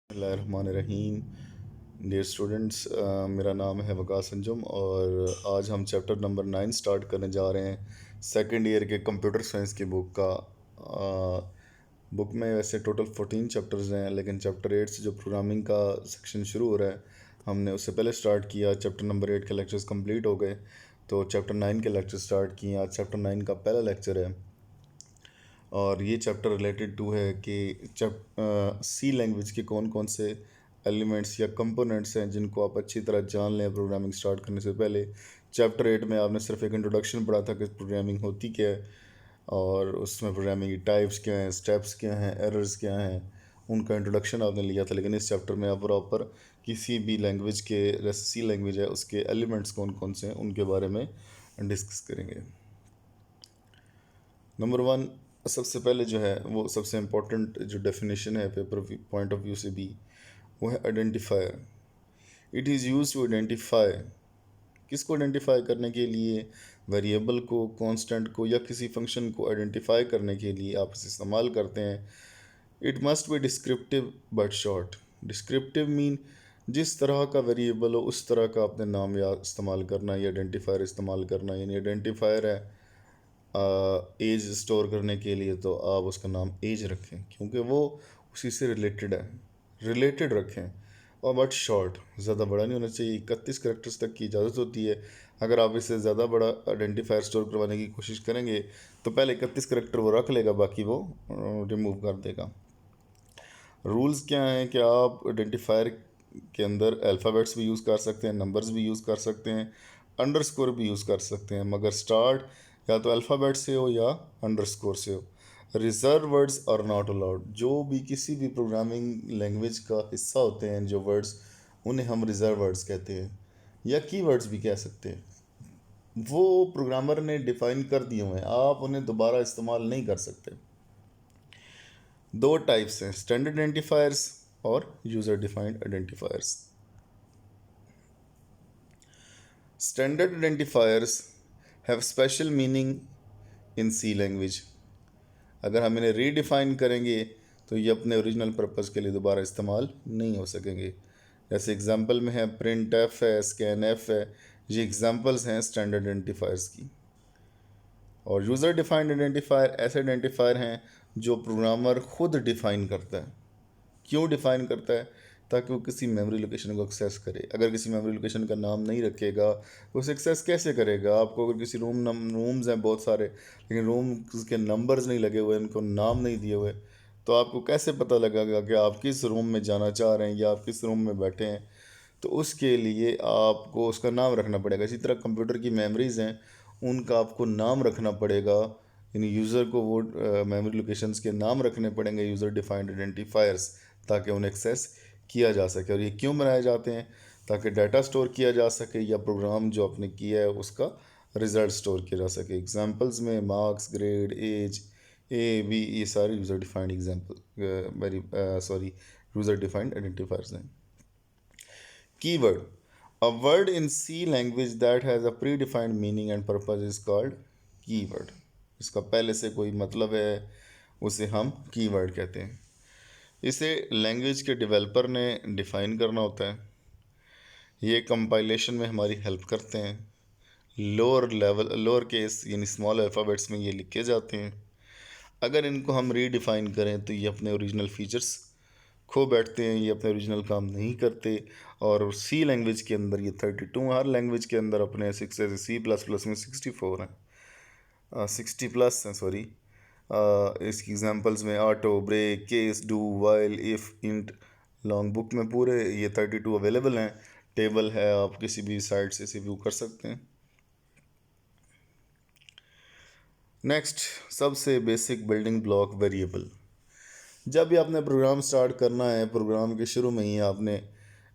बिस्मिल्लाहिर्रहमानिर्रहीम। Dear students, मेरा नाम है वकास अंजुम और आज हम चैप्टर नंबर 9 स्टार्ट करने जा रहे हैं सेकंड ईयर के कंप्यूटर साइंस की बुक का। बुक में वैसे टोटल 14 चैप्टर्स हैं, लेकिन चैप्टर 8 से जो प्रोग्रामिंग का सेक्शन शुरू हो रहा है हमने उससे पहले स्टार्ट किया। चैप्टर नंबर 8 के लेक्चर्स कंप्लीट हो गए तो चैप्टर 9 के लेक्चर स्टार्ट किए। आज चैप्टर 9 का पहला लेक्चर है और ये चैप्टर रिलेटेड टू है कि सी लैंग्वेज के कौन कौन से एलिमेंट्स या कंपोनेंट्स हैं जिनको आप अच्छी तरह जान लें प्रोग्रामिंग स्टार्ट करने से पहले। चैप्टर 8 में आपने सिर्फ एक इंट्रोडक्शन पढ़ा था कि प्रोग्रामिंग होती क्या है और उसमें प्रोग्रामिंग की टाइप्स क्या हैं, स्टेप्स क्या हैं, एरर्स क्या हैं, उनका इंट्रोडक्शन आपने लिया था। लेकिन इस चैप्टर में आप प्रॉपर किसी भी लैंग्वेज के, जैसे सी लैंग्वेज है, उसके एलिमेंट्स कौन कौन से हैं उनके बारे में डिस्कस करेंगे। नंबर वन, सबसे पहले जो है वो सबसे इम्पोर्टेंट जो डेफिनेशन है पेपर पॉइंट ऑफ व्यू से भी, वो है identifier. It is use to identify. किसको आइडेंटिफाई करने के लिए? वेरिएबल को, कांस्टेंट को या किसी फंक्शन को आइडेंटिफाई करने के लिए आप इसे इस्तेमाल करते हैं। It must be descriptive but short. Descriptive mean जिस तरह का वेरिएबल हो उस तरह का आपने नाम या इस्तेमाल करना है या आइडेंटिफायर इस्तेमाल करना है। यानी आइडेंटिफायर है एज स्टोर करने के लिए, तो आप उसका नाम एज रखें क्योंकि वो उसी से रिलेटेड है, रिलेटेड रखें। और बट शॉर्ट, ज़्यादा बड़ा नहीं होना चाहिए। 31 करेक्टर्स तक की इजाज़त होती है। अगर आप इससे ज़्यादा बड़ा आइडेंटिफायर स्टोर करवाने की कोशिश करेंगे तो पहले 31 करेक्टर वो रख लेगा, बाकी वो रिमूव कर देगा। रूल्स क्या हैं कि आप आइडेंटिफायर के अंदर अल्फ़ाबेट्स भी यूज़ कर सकते हैं, नंबर्स भी यूज़ कर सकते हैं, अंडरस्कोर भी यूज़ कर सकते हैं, मगर स्टार्ट या तो अल्फ़ाबेट से हो या अंडरस्कोर से हो। Reserve words are not allowed. जो भी किसी भी प्रोग्रामिंग लैंग्वेज का हिस्सा होते हैं जो वर्ड्स, उन्हें हम रिजर्व वर्ड्स कहते हैं या की वर्ड्स भी कह सकते हैं। वो प्रोग्रामर ने डिफ़ाइन कर दिए हुए हैं, आप उन्हें दोबारा इस्तेमाल नहीं कर सकते। दो टाइप्स हैं, स्टैंडर्ड आइडेंटिफायर्स और user defined identifiers. Standard identifiers have special meaning in C language. अगर हम इन्हें रीडिफाइन करेंगे तो ये अपने ओरिजिनल पर्पज़ के लिए दोबारा इस्तेमाल नहीं हो सकेंगे। जैसे एग्जांपल में है प्रिंट एफ है, स्कैन एफ है, ये एग्जांपल्स हैं स्टैंडर्ड आइडेंटिफायर्स की। और यूज़र डिफाइंड आइडेंटिफायर ऐसे आइडेंटिफायर हैं जो प्रोग्रामर खुद डिफ़ाइन करता है। क्यों डिफ़ाइन करता है? ताकि वो किसी मेमोरी लोकेशन को एक्सेस करे। अगर किसी मेमोरी लोकेशन का नाम नहीं रखेगा तो उसे एक्सेस कैसे करेगा? आपको अगर किसी रूम्स हैं बहुत सारे, लेकिन रूम्स के नंबर्स नहीं लगे हुए, उनको नाम नहीं दिए हुए, तो आपको कैसे पता लगेगा कि आप किस रूम में जाना चाह रहे हैं या आप किस रूम में बैठे हैं? तो उसके लिए आपको उसका नाम रखना पड़ेगा। इसी तरह कंप्यूटर की मेमोरीज़ हैं, उनका आपको नाम रखना पड़ेगा। यानी यूज़र को वो मेमोरी लोकेशंस के नाम रखने पड़ेंगे, यूज़र डिफाइंड आइडेंटिफायर्स, ताकि उन्हें एक्सेस किया जा सके। और ये क्यों बनाए जाते हैं? ताकि डाटा स्टोर किया जा सके या प्रोग्राम जो आपने किया है उसका रिज़ल्ट स्टोर किया जा सके। एग्जांपल्स में marks, grade, age, A B, ये सारे user defined user defined identifiers हैं। Keyword. A word in C language that has a predefined meaning and purpose is called keyword. इसका पहले से कोई मतलब है उसे हम कीवर्ड कहते हैं। इसे लैंग्वेज के डेवलपर ने डिफ़ाइन करना होता है। ये कंपाइलेशन में हमारी हेल्प करते हैं। लोअर केस यानी स्मॉल अल्फ़ाबेट्स में ये लिखे जाते हैं। अगर इनको हम रीडिफ़ाइन करें तो ये अपने ओरिजिनल फीचर्स खो बैठते हैं, ये अपने ओरिजिनल काम नहीं करते। और सी लैंग्वेज के अंदर ये 32, हर लैंग्वेज के अंदर अपने 6 से C++ में 64 हैं, 60 प्लस हैं, सॉरी। इसकी एग्जांपल्स में auto, break, case, do, while, if, int, long. Book में पूरे ये 32 अवेलेबल हैं। टेबल है, आप किसी भी साइट से इसे व्यू कर सकते हैं। नेक्स्ट, सबसे बेसिक बिल्डिंग ब्लॉक वेरिएबल। जब भी आपने प्रोग्राम स्टार्ट करना है, प्रोग्राम के शुरू में ही आपने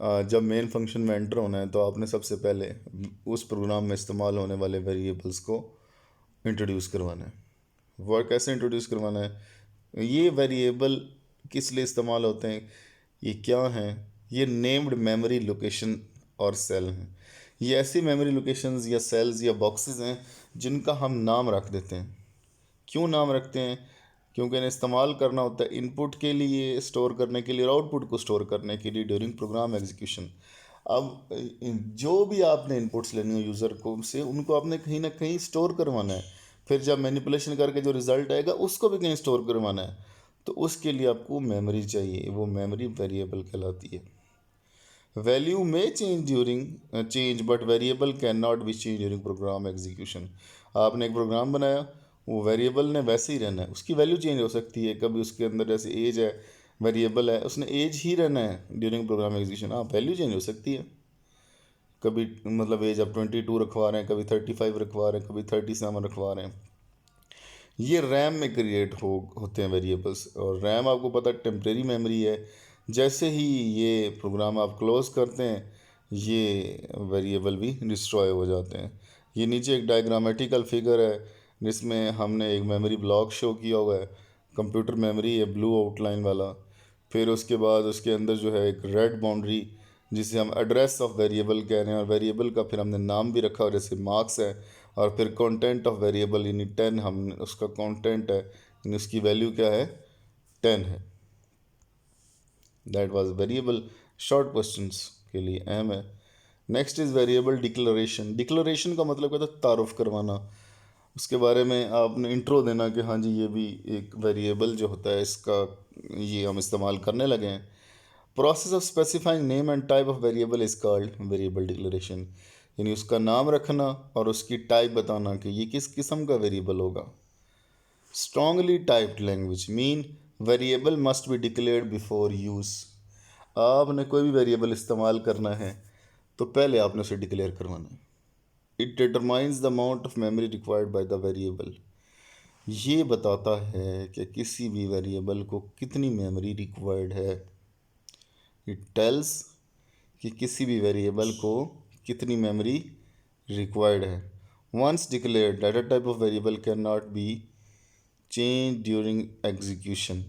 जब मेन फंक्शन में एंटर होना है तो आपने सबसे पहले उस प्रोग्राम में इस्तेमाल होने वाले वेरिएबल्स को इंट्रोड्यूस करवाना है। वो कैसे इंट्रोड्यूस करवाना है? ये वेरिएबल किस लिए इस्तेमाल होते हैं, ये क्या हैं? ये नेम्ड मेमोरी लोकेशन और सेल हैं। ये ऐसी मेमोरी लोकेशंस या सेल्स या बॉक्सेस हैं जिनका हम नाम रख देते हैं। क्यों नाम रखते हैं? क्योंकि इन्हें इस्तेमाल करना होता है इनपुट के लिए, स्टोर करने के लिए, और आउटपुट को स्टोर करने के लिए ड्यूरिंग प्रोग्राम एग्जीक्यूशन। अब जो भी आपने इनपुट्स लेनी हो यूज़र को से, उनको आपने कहीं ना कहीं स्टोर करवाना है। फिर जब मैनिपुलेशन करके जो रिज़ल्ट आएगा उसको भी कहीं स्टोर करवाना है, तो उसके लिए आपको मेमोरी चाहिए। वो मेमोरी वेरिएबल कहलाती है। वैल्यू में change during change but variable can not be change during program execution. आपने एक प्रोग्राम बनाया, वो वेरिएबल ने वैसे ही रहना है, उसकी वैल्यू चेंज हो सकती है। कभी उसके अंदर जैसे एज है, वेरिएबल है, उसने एज ही रहना है ड्यूरिंग प्रोग्राम एग्जीक्यूशन। हाँ, वैल्यू चेंज हो सकती है। कभी मतलब एज आप 22 रखवा रहे हैं, कभी 35 रखवा रहे हैं, कभी 37 रखवा रहे हैं। ये रैम में क्रिएट होते हैं वेरिएबल्स। और रैम आपको पता है टेम्परेरी मेमोरी है। जैसे ही ये प्रोग्राम आप क्लोज करते हैं, ये वेरिएबल भी डिस्ट्रॉय हो जाते हैं। ये नीचे एक डायग्रामेटिकल फिगर है जिसमें हमने एक मेमोरी ब्लॉक शो किया हुआ है। कंप्यूटर मेमोरी है ब्लू आउटलाइन वाला। फिर उसके बाद उसके अंदर जो है एक रेड बाउंड्री जिसे हम एड्रेस ऑफ वेरिएबल कह रहे हैं, और वेरिएबल का फिर हमने नाम भी रखा, और जैसे मार्क्स है। और फिर कंटेंट ऑफ वेरिएबल यानी 10, हम उसका कंटेंट है यानी उसकी वैल्यू क्या है, 10 है। That was variable. Short questions के लिए अहम है। Next is variable declaration. Declaration का मतलब क्या था, तारुफ करवाना। उसके बारे में आपने इंट्रो देना कि हाँ जी ये भी एक वेरिएबल जो होता है, इसका ये हम इस्तेमाल करने लगे हैं। Process of specifying name and type of variable is called variable declaration. यानी उसका नाम रखना और उसकी टाइप बताना कि ये किस किस्म का वेरिएबल होगा। Strongly typed language mean variable must be declared before use. आपने कोई भी वेरिएबल इस्तेमाल करना है तो पहले आपने उसे डिक्लेयर करवाना है। It determines the amount of memory required by the variable. ये बताता है कि किसी भी वेरिएबल को कितनी मेमोरी रिक्वायर्ड है। इट टेल्स कि किसी भी वेरिएबल को कितनी मेमोरी रिक्वायर्ड है। Once declared data type of variable can not be change during execution,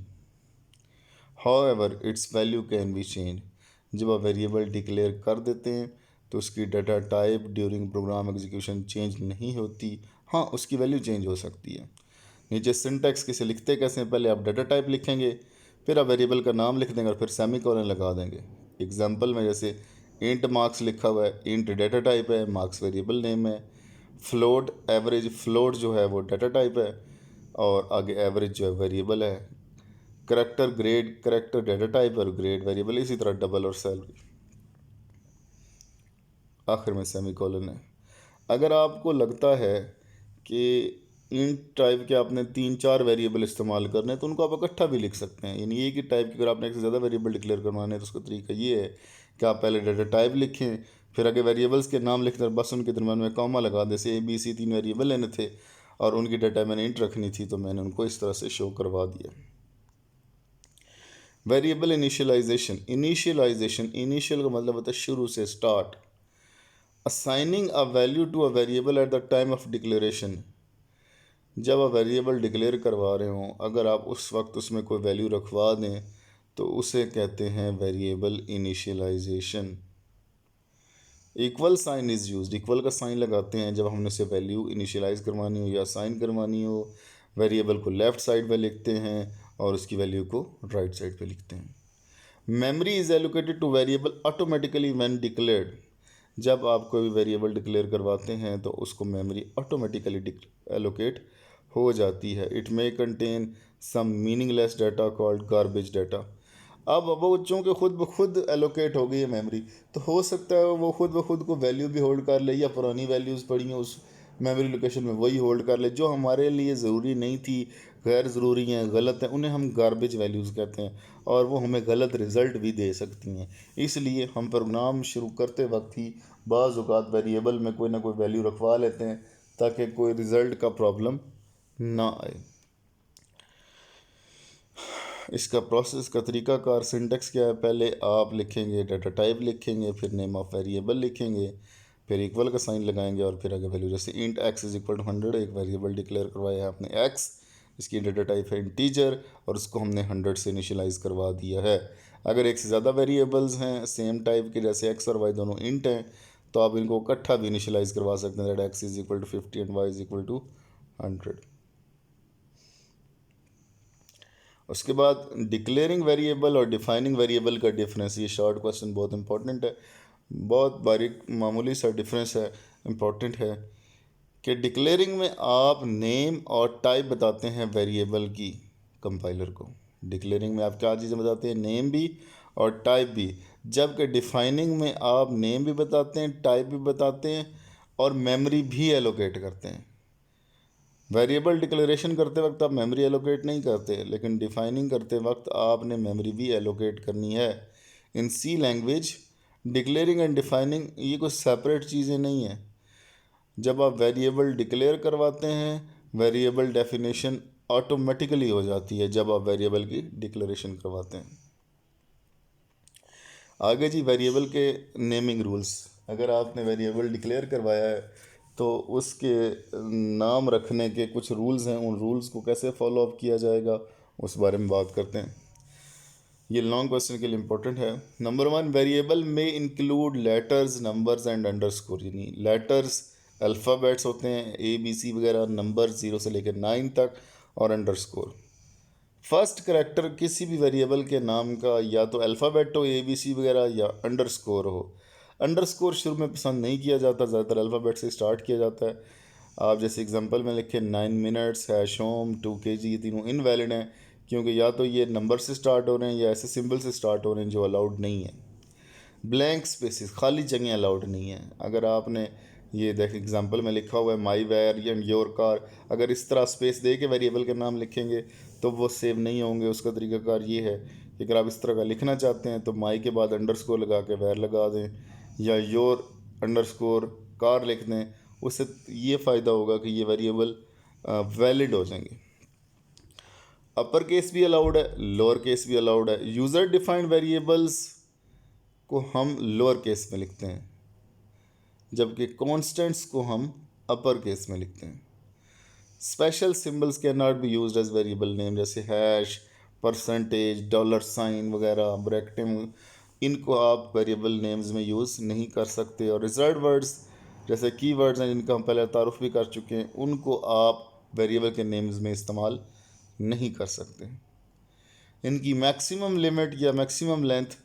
however its value can be change. जब आप वेरिएबल डिक्लेयर कर देते हैं तो उसकी data type during program execution change नहीं होती। हाँ, उसकी वैल्यू चेंज हो सकती है। नीचे सिंटैक्स किसे लिखते कैसे हैं, पहले आप डाटा टाइप लिखेंगे, फिर आप वेरिएबल का नाम लिख देंगे और फिर सेमीकोलन लगा देंगे। एग्जांपल में जैसे इंट मार्क्स लिखा हुआ है, इंट डाटा टाइप है, मार्क्स वेरिएबल नेम है। फ्लोट एवरेज, फ्लोट जो है वो डाटा टाइप है, और आगे एवरेज जो है वेरिएबल है। Character grade, character data type और ग्रेड वेरिएबल। इसी तरह डबल और सैलरी, आखिर में सेमीकोलन है। अगर आपको लगता है कि इन टाइप के आपने 3-4 वेरिएबल इस्तेमाल करने हैं तो उनको आप इकट्ठा भी लिख सकते हैं। यानी एक ही टाइप की अगर आपने एक से ज़्यादा वेरिएबल डिक्लेयर करवाने हैं तो उसका तरीका ये है कि आप पहले डाटा टाइप लिखें, फिर आगे वेरिएबल्स के नाम लिखकर बस उनके दरम्यान में कॉमा लगा दें। जैसे ABC 3 वेरिएबल लेने थे और उनकी डाटा मैंने इंट रखनी थी तो मैंने उनको इस तरह से शो करवा दिया। Variable initialisation. इनिशियल का मतलब होता है शुरू से, start. Assigning a value to a variable at the time of declaration. जब आप वेरिएबल डिक्लेयर करवा रहे हों, अगर आप उस वक्त उसमें कोई वैल्यू रखवा दें तो उसे कहते हैं variable initialization. Equal sign is used. Equal का साइन लगाते हैं जब हमने उसे वैल्यू इनिशियलाइज करवानी हो या असाइन करवानी हो। वेरिएबल को लेफ़्ट साइड पे लिखते हैं और उसकी वैल्यू को राइट साइड पे लिखते हैं। Memory is allocated two variable automatically when declared. जब आप कोई वेरिएबल डिक्लेयर करवाते हैं तो उसको मेमोरी ऑटोमेटिकली एलोकेट हो जाती है। It may contain some meaningless data called garbage data. अब वो चूँकि खुद ब खुद एलोकेट हो गई है मेमोरी, तो हो सकता है वो खुद ब खुद को वैल्यू भी होल्ड कर ले, या पुरानी वैल्यूज़ पड़ी हैं उस मेमोरी लोकेशन में वही होल्ड कर ले। जो हमारे लिए ज़रूरी नहीं थी, गैर ज़रूरी हैं, गलत हैं, उन्हें हम गार्बेज वैल्यूज़ कहते हैं, और वो हमें गलत रिज़ल्ट भी दे सकती हैं। इसलिए हम प्रोग्राम शुरू करते वक्त ही बाज़ औक़ात वेरिएबल में कोई ना कोई वैल्यू रखवा लेते हैं ताकि कोई रिज़ल्ट का प्रॉब्लम ना आए। इसका प्रोसेस का तरीकाकार, सिंटेक्स क्या है, पहले आप लिखेंगे डाटा टाइप लिखेंगे, फिर नेम ऑफ़ वेरिएबल लिखेंगे, फिर इक्वल का साइन लगाएंगे और फिर आगे वैल्यू। जैसे int x is equal to 100, एक वेरिएबल डिक्लेयर करवाया है आपने x, इसकी डाटा टाइप है इंटीजर और उसको हमने 100 से इनिशियलाइज़ करवा दिया है। अगर एक से ज़्यादा वेरिएबल्स हैं सेम टाइप के, जैसे x और y दोनों इंट हैं, तो आप इनको इकट्ठा भी इनिशियलाइज़ करवा सकते हैं। That x is equal to 50 and y is equal to 100। उसके बाद डिक्लेयरिंग वेरिएबल और डिफाइनिंग वेरिएबल का डिफरेंस, ये शॉर्ट क्वेश्चन बहुत इंपॉर्टेंट है, बहुत बारीक मामूली सा डिफरेंस है, इम्पॉर्टेंट है कि डिक्लेयरिंग में आप नेम और टाइप बताते हैं वेरिएबल की कंपाइलर को। डिक्लेयरिंग में आप क्या चीज़ें बताते हैं, नेम भी और टाइप भी, जबकि डिफाइनिंग में आप नेम भी बताते हैं, टाइप भी बताते हैं और मेमोरी भी एलोकेट करते हैं। वेरिएबल डिक्लेरेशन करते वक्त आप मेमोरी एलोकेट नहीं करते, लेकिन डिफाइनिंग करते वक्त आपने मेमोरी भी एलोकेट करनी है। इन C language declaring and defining ये कोई सेपरेट चीज़ें नहीं हैं। जब आप वेरिएबल डिक्लेयर करवाते हैं, वेरिएबल डेफिनेशन ऑटोमेटिकली हो जाती है जब आप वेरिएबल की डिक्लेरेशन करवाते हैं। आगे जी, वेरिएबल के नेमिंग रूल्स। अगर आपने वेरिएबल डिक्लेयर करवाया है तो उसके नाम रखने के कुछ रूल्स हैं, उन रूल्स को कैसे फॉलो अप किया जाएगा उस बारे में बात करते हैं। ये लॉन्ग क्वेश्चन के लिए इंपॉर्टेंट है। नंबर 1, वेरिएबल में include letters, numbers and underscore. यानी लेटर्स अल्फ़ाबेट्स होते हैं, ABC वगैरह, नंबर 0 से लेकर 9 तक, और अंडरस्कोर। फर्स्ट करेक्टर किसी भी वेरिएबल के नाम का या तो अल्फ़ाबेट हो, ABC वगैरह, या अंडरस्कोर हो। अंडरस्कोर शुरू में पसंद नहीं किया जाता, ज़्यादातर अल्फ़ाबेट से स्टार्ट किया जाता है। आप जैसे एग्जांपल में लिखें 9 मिनट्स, हैश होम, 2 kg, ये तीनों इनवैलिड हैं क्योंकि या तो ये नंबर से स्टार्ट हो रहे हैं या ऐसे सिंबल से स्टार्ट हो रहे हैं जो अलाउड नहीं है। ब्लैंक स्पेसिस, खाली जगह अलाउड नहीं है। अगर आपने ये देख एग्जांपल में लिखा हुआ है माई वेयर एंड योर कार, अगर इस तरह स्पेस दे के वेरिएबल के नाम लिखेंगे तो वो सेव नहीं होंगे। उसका तरीकाकार ये है कि अगर आप इस तरह का लिखना चाहते हैं तो माई के बाद अंडरस्कोर लगा के वेयर लगा दें, या योर अंडरस्कोर कार लिख दें। उससे ये फ़ायदा होगा कि ये वेरिएबल वैलिड हो जाएंगे। अपर केस भी अलाउड है, लोअर केस भी अलाउड है। यूज़र डिफाइंड वेरिएबल्स को हम लोअर केस में लिखते हैं, जबकि कॉन्स्टेंट्स को हम अपर केस में लिखते हैं। Special symbols can not be used as variable name, जैसे हैश, परसेंटेज, डॉलर साइन वगैरह, ब्रैकेटिंग, इनको आप वेरिएबल नेम्स में यूज़ नहीं कर सकते। और रिजर्व्ड वर्ड्स जैसे की वर्ड्स हैं, जिनका हम पहले तारुफ भी कर चुके हैं, उनको आप वेरिएबल के नेम्स में इस्तेमाल नहीं कर सकते। इनकी मैक्सिमम लिमिट या मैक्सिमम लेंथ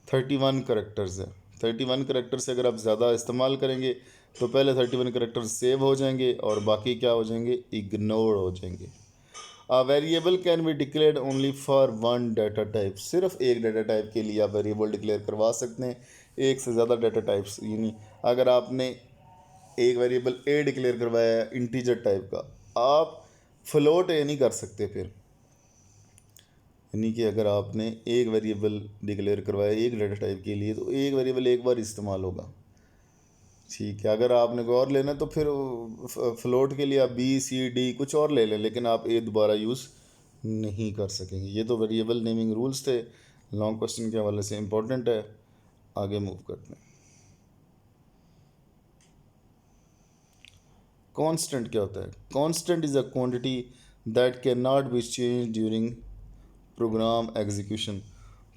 31 करेक्टर्स है। 31 करेक्टर से अगर आप ज़्यादा इस्तेमाल करेंगे तो पहले 31 करेक्टर सेव हो जाएंगे और बाकी क्या हो जाएंगे, इग्नोर हो जाएंगे। A variable can be declared only for one data type, सिर्फ एक डाटा टाइप के लिए आप वेरिएबल डिक्लेयर करवा सकते हैं। एक से ज़्यादा डाटा टाइप्स, यानी अगर आपने एक वेरिएबल ए डिक्लेयर करवाया है इंटीजर टाइप का, आप फ्लोट ए नहीं कर सकते फिर। यानी कि अगर आपने एक वेरिएबल डिक्लेयर करवाया एक डाटा टाइप के लिए तो एक वेरिएबल एक बार इस्तेमाल होगा, ठीक है। अगर आपने कोई और लेना तो फिर फ्लोट के लिए आप B, C, D कुछ और ले लें, लेकिन आप ए दोबारा यूज़ नहीं कर सकेंगे। ये तो वेरिएबल नेमिंग रूल्स थे, लॉन्ग क्वेश्चन के हवाले से इम्पोर्टेंट है। आगे मूव करते हैं। कांस्टेंट क्या होता है? Constant is a quantity that can not be change during program execution.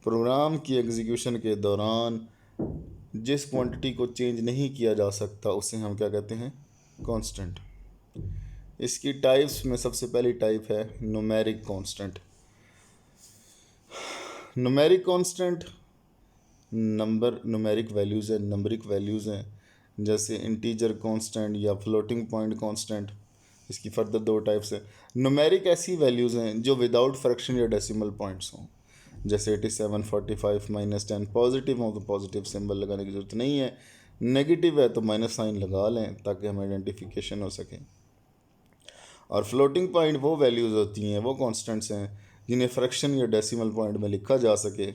Program की एग्जीक्यूशन के दौरान जिस क्वांटिटी को चेंज नहीं किया जा सकता उसे हम क्या कहते हैं? कांस्टेंट। इसकी टाइप्स में सबसे पहली टाइप है numeric constant. Numeric constant number, numeric values हैं, नंबरिक वैल्यूज़ हैं, जैसे इंटीजर कांस्टेंट या फ्लोटिंग पॉइंट कांस्टेंट। इसकी फर्दर दो टाइप्स हैं। न्यूमेरिक ऐसी वैल्यूज़ हैं जो विदाउट फ्रैक्शन या डेसिमल पॉइंट्स हों, जैसे 87, 45, -10। पॉजिटिव हो तो पॉजिटिव सिंबल लगाने की ज़रूरत नहीं है, नेगेटिव है तो माइनस साइन लगा लें ताकि हमें आइडेंटिफिकेशन हो सके। और फ्लोटिंग पॉइंट वो वैल्यूज़ होती हैं, वो कॉन्स्टेंट्स हैं जिन्हें फ्रैक्शन या डेसिमल पॉइंट में लिखा जा सके।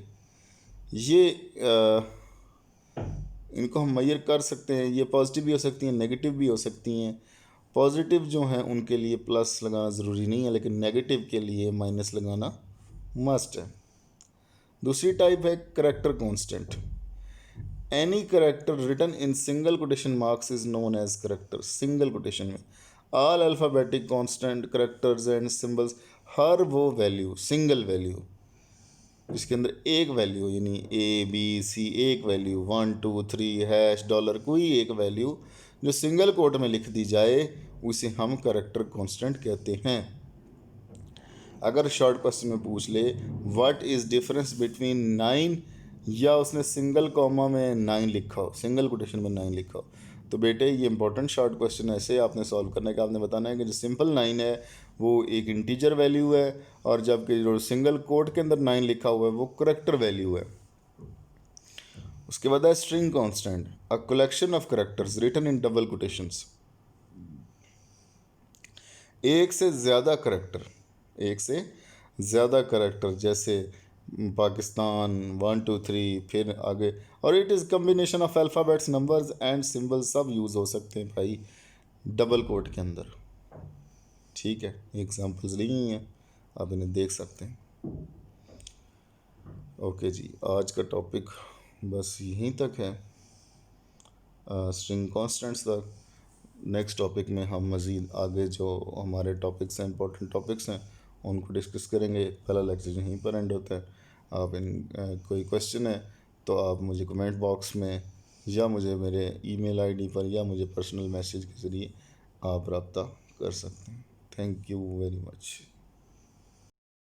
ये इनको हम मेजर कर सकते हैं। ये पॉजिटिव भी हो सकती हैं, नेगेटिव भी हो सकती हैं। पॉजिटिव जो हैं उनके लिए प्लस लगाना ज़रूरी नहीं है, लेकिन नेगेटिव के लिए माइनस लगाना मस्ट है। दूसरी टाइप है character constant. Any character written in single quotation marks is known as character. Single quotation में all alphabetic constant characters and symbols, हर वो वैल्यू, सिंगल वैल्यू जिसके अंदर एक वैल्यू, यानी ABC एक वैल्यू, 1, 2, 3 हैश, डॉलर, कोई एक वैल्यू जो सिंगल कोट में लिख दी जाए उसे हम करेक्टर कांस्टेंट कहते हैं। अगर शॉर्ट क्वेश्चन में पूछ ले व्हाट इज़ डिफरेंस बिटवीन 9, या उसने सिंगल कॉमा में 9 लिखा हो, सिंगल कोटेशन में 9 लिखा हो, तो बेटे ये इंपॉर्टेंट शॉर्ट क्वेश्चन ऐसे आपने सॉल्व करने का, आपने बताना है कि जो सिंपल 9 है वो एक इंटीजर वैल्यू है, और जबकि जो सिंगल कोट के अंदर 9 लिखा हुआ है वो करेक्टर वैल्यू है। उसके बाद है string constant, a collection of characters written in double quotations. एक से ज़्यादा करेक्टर, एक से ज़्यादा करेक्टर, जैसे पाकिस्तान 1 2 3 फिर आगे, और it is combination of alphabets numbers and symbols सब यूज़ हो सकते हैं भाई डबल कोट के अंदर। ठीक है, एग्जांपल्स ली हुई हैं, आप इन्हें देख सकते हैं। ओके जी, आज का टॉपिक बस यहीं तक है, स्ट्रिंग कॉन्स्टेंट्स तक। नेक्स्ट टॉपिक में हम मज़ीद आगे जो हमारे टॉपिक्स हैं, इंपॉर्टेंट टॉपिक्स हैं, उनको डिस्कस करेंगे। पहला लेक्चर यहीं पर एंड होता है। आप कोई क्वेश्चन है तो आप मुझे कमेंट बॉक्स में, या मुझे मेरे ईमेल आईडी पर, या मुझे पर्सनल मैसेज के ज़रिए आप रब्ता कर सकते हैं। Thank you very much.